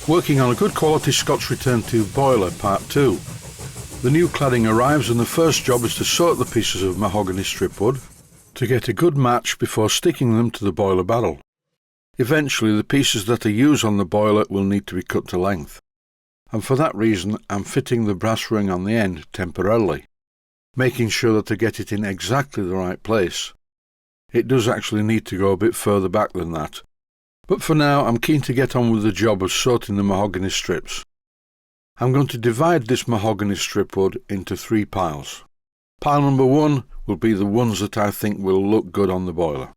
Working on a good quality Scotch return tube boiler, part 2. The new cladding arrives and the first job is to soak the pieces of mahogany stripwood to get a good match before sticking them to the boiler barrel. Eventually the pieces that are used on the boiler will need to be cut to length, and for that reason I'm fitting the brass ring on the end temporarily, making sure that I get it in exactly the right place. It does actually need to go a bit further back than that, but for now I'm keen to get on with the job of sorting the mahogany strips. I'm going to divide this mahogany stripwood into 3 piles. Pile number 1 will be the ones that I think will look good on the boiler.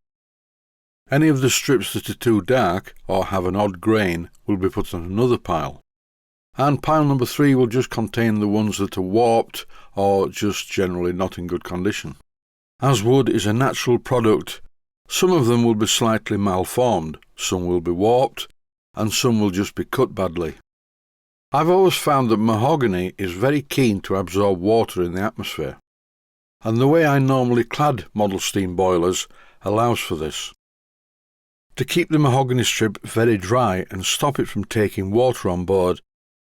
Any of the strips that are too dark or have an odd grain will be put on another pile. And pile number 3 will just contain the ones that are warped or just generally not in good condition. As wood is a natural product, some of them will be slightly malformed, some will be warped, and some will just be cut badly. I've always found that mahogany is very keen to absorb water in the atmosphere, and the way I normally clad model steam boilers allows for this. To keep the mahogany strip very dry and stop it from taking water on board,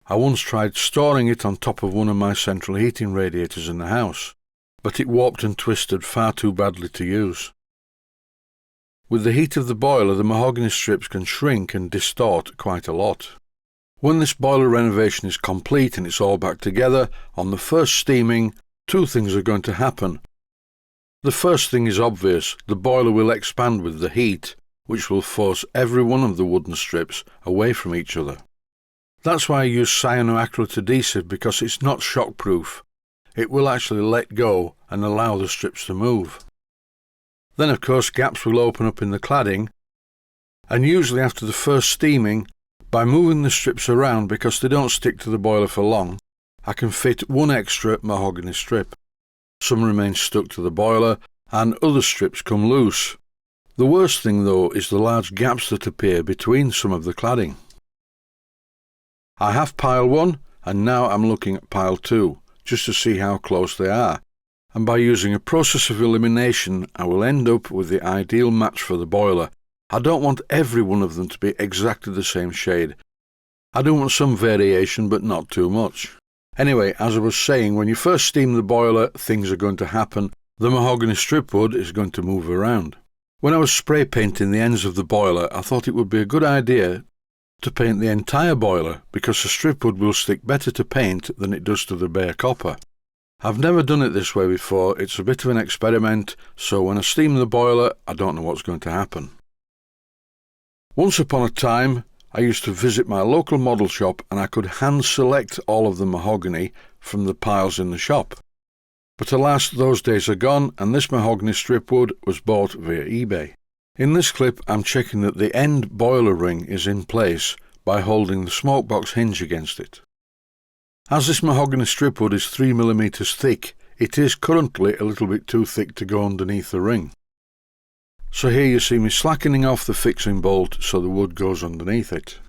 I once tried storing it on top of one of my central heating radiators in the house, but it warped and twisted far too badly to use. With the heat of the boiler, the mahogany strips can shrink and distort quite a lot. When this boiler renovation is complete and it's all back together, on the first steaming, 2 things are going to happen. The first thing is obvious: the boiler will expand with the heat, which will force every one of the wooden strips away from each other. That's why I use cyanoacrylate adhesive, because it's not shockproof. It will actually let go and allow the strips to move. Then of course gaps will open up in the cladding, and usually after the first steaming, by moving the strips around because they don't stick to the boiler for long, I can fit 1 extra mahogany strip. Some remain stuck to the boiler and other strips come loose. The worst thing though is the large gaps that appear between some of the cladding. I have pile 1 and now I'm looking at pile 2 just to see how close they are, and by using a process of elimination I will end up with the ideal match for the boiler. I don't want every one of them to be exactly the same shade. I do want some variation, but not too much. Anyway, as I was saying, when you first steam the boiler, things are going to happen. The mahogany stripwood is going to move around. When I was spray painting the ends of the boiler, I thought it would be a good idea to paint the entire boiler, because the stripwood will stick better to paint than it does to the bare copper. I've never done it this way before. It's a bit of an experiment, so when I steam the boiler, I don't know what's going to happen. Once upon a time, I used to visit my local model shop and I could hand select all of the mahogany from the piles in the shop. But alas, those days are gone and this mahogany stripwood was bought via eBay. In this clip, I'm checking that the end boiler ring is in place by holding the smokebox hinge against it. As this mahogany stripwood is 3mm thick, it is currently a little bit too thick to go underneath the ring. So here you see me slackening off the fixing bolt so the wood goes underneath it.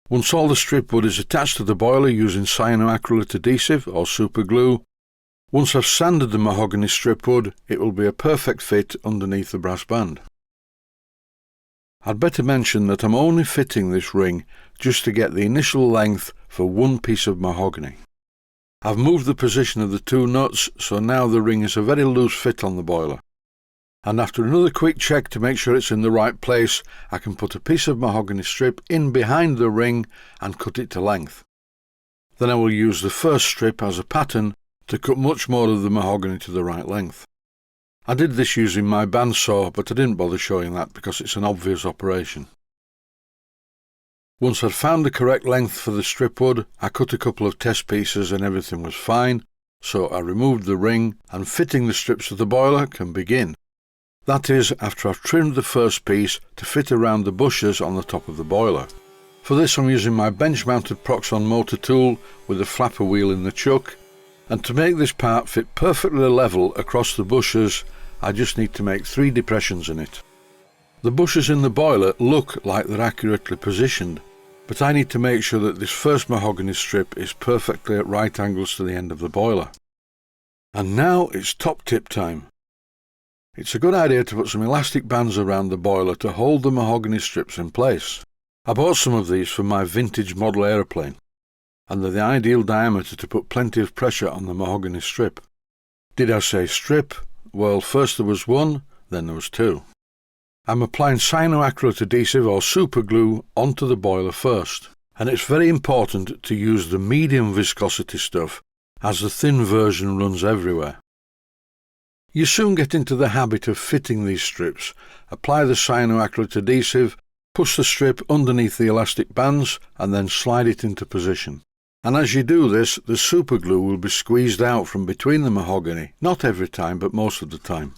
Once all the stripwood is attached to the boiler using cyanoacrylate adhesive or super glue, once I've sanded the mahogany stripwood, it will be a perfect fit underneath the brass band. I'd better mention that I'm only fitting this ring just to get the initial length for 1 piece of mahogany. I've moved the position of the 2 nuts, so now the ring is a very loose fit on the boiler. And after another quick check to make sure it's in the right place, I can put a piece of mahogany strip in behind the ring and cut it to length. Then I will use the first strip as a pattern to cut much more of the mahogany to the right length. I did this using my bandsaw, but I didn't bother showing that because it's an obvious operation. Once I'd found the correct length for the stripwood, I cut a couple of test pieces and everything was fine, so I removed the ring and fitting the strips to the boiler can begin. That is, after I've trimmed the first piece to fit around the bushes on the top of the boiler. For this I'm using my bench-mounted Proxxon motor tool with a flapper wheel in the chuck, and to make this part fit perfectly level across the bushes, I just need to make 3 depressions in it. The bushes in the boiler look like they're accurately positioned, but I need to make sure that this first mahogany strip is perfectly at right angles to the end of the boiler. And now it's top tip time. It's a good idea to put some elastic bands around the boiler to hold the mahogany strips in place. I bought some of these for my vintage model aeroplane, and they're the ideal diameter to put plenty of pressure on the mahogany strip. Did I say strip? Well, first there was one, then there was two. I'm applying cyanoacrylate adhesive or super glue onto the boiler first, and it's very important to use the medium viscosity stuff as the thin version runs everywhere. You soon get into the habit of fitting these strips. Apply the cyanoacrylate adhesive, push the strip underneath the elastic bands and then slide it into position. And as you do this, the super glue will be squeezed out from between the mahogany, not every time but most of the time.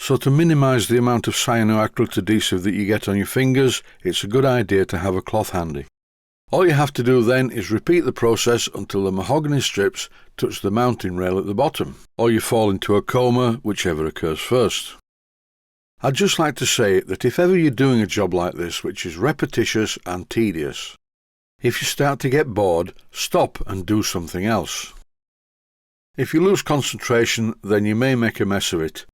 So to minimise the amount of cyanoacrylate adhesive that you get on your fingers, it's a good idea to have a cloth handy. All you have to do then is repeat the process until the mahogany strips touch the mounting rail at the bottom, or you fall into a coma, whichever occurs first. I'd just like to say that if ever you're doing a job like this which is repetitious and tedious, if you start to get bored, stop and do something else. If you lose concentration, then you may make a mess of it.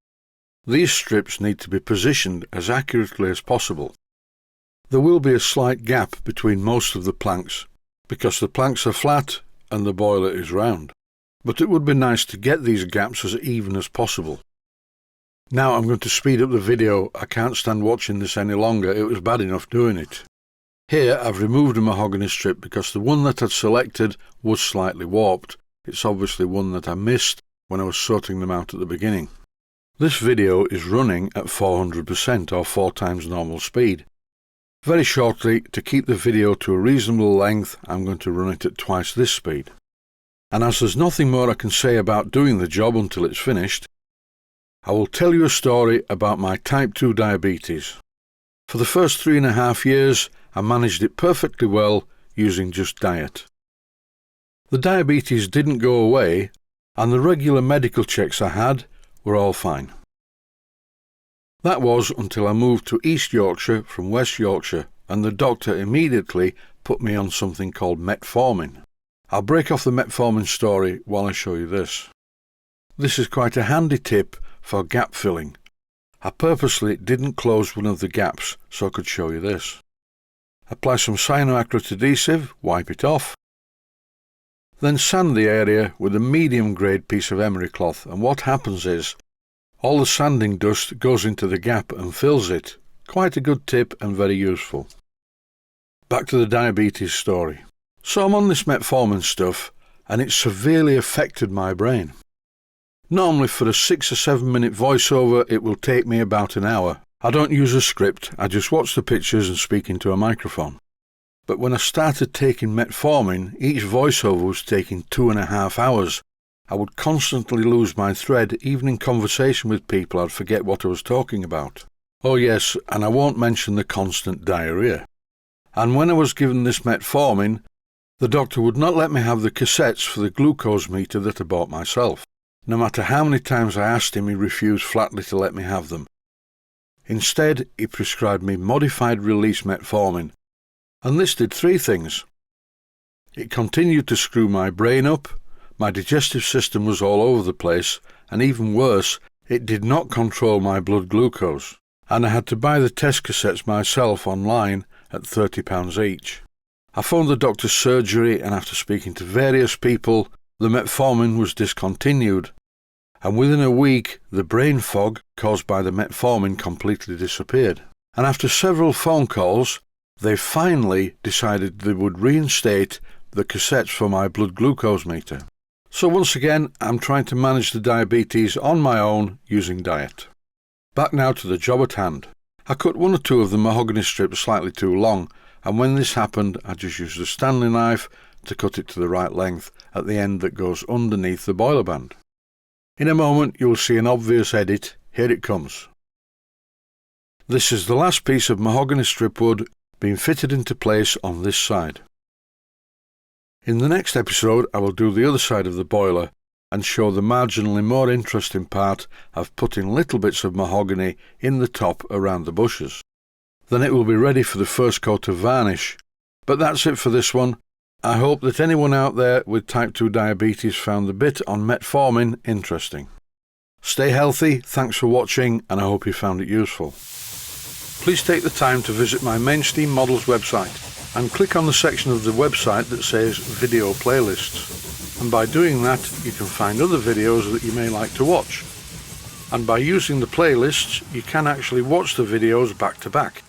These strips need to be positioned as accurately as possible. There will be a slight gap between most of the planks, because the planks are flat and the boiler is round. But it would be nice to get these gaps as even as possible. Now I'm going to speed up the video. I can't stand watching this any longer. It was bad enough doing it. Here I've removed a mahogany strip because the one that I'd selected was slightly warped. It's obviously one that I missed when I was sorting them out at the beginning. This video is running at 400% or 4 times normal speed. Very shortly, to keep the video to a reasonable length, I'm going to run it at twice this speed. And as there's nothing more I can say about doing the job until it's finished, I will tell you a story about my type 2 diabetes. For the first 3.5 years, I managed it perfectly well using just diet. The diabetes didn't go away, and the regular medical checks I had were all fine. That was until I moved to East Yorkshire from West Yorkshire, and the doctor immediately put me on something called metformin. I'll break off the metformin story while I show you this. This is quite a handy tip for gap filling. I purposely didn't close one of the gaps so I could show you this. Apply some cyanoacrylate adhesive, wipe it off. Then sand the area with a medium grade piece of emery cloth, and what happens is all the sanding dust goes into the gap and fills it. Quite a good tip and very useful. Back to the diabetes story. So I'm on this metformin stuff and it severely affected my brain. Normally for a 6 or 7 minute voiceover it will take me about an hour. I don't use a script, I just watch the pictures and speak into a microphone. But when I started taking metformin, each voiceover was taking 2.5 hours. I would constantly lose my thread. Even in conversation with people I'd forget what I was talking about. Oh yes, and I won't mention the constant diarrhea. And when I was given this metformin, the doctor would not let me have the cassettes for the glucose meter that I bought myself. No matter how many times I asked him, he refused flatly to let me have them. Instead, he prescribed me modified release metformin, and this did 3 things. It continued to screw my brain up, my digestive system was all over the place, and even worse, it did not control my blood glucose, and I had to buy the test cassettes myself online at £30 each. I phoned the doctor's surgery, and after speaking to various people, the metformin was discontinued, and within a week the brain fog caused by the metformin completely disappeared. And after several phone calls, they finally decided they would reinstate the cassettes for my blood glucose meter. So once again, I'm trying to manage the diabetes on my own using diet. Back now to the job at hand. I cut 1 or 2 of the mahogany strips slightly too long, and when this happened, I just used a Stanley knife to cut it to the right length at the end that goes underneath the boiler band. In a moment, you'll see an obvious edit. Here it comes. This is the last piece of mahogany stripwood being fitted into place on this side. In the next episode I will do the other side of the boiler and show the marginally more interesting part of putting little bits of mahogany in the top around the bushes. Then it will be ready for the first coat of varnish. But that's it for this one. I hope that anyone out there with type 2 diabetes found the bit on metformin interesting. Stay healthy, thanks for watching, and I hope you found it useful. Please take the time to visit my Mainsteam Models website and click on the section of the website that says Video Playlists. And by doing that, you can find other videos that you may like to watch. And by using the playlists, you can actually watch the videos back to back.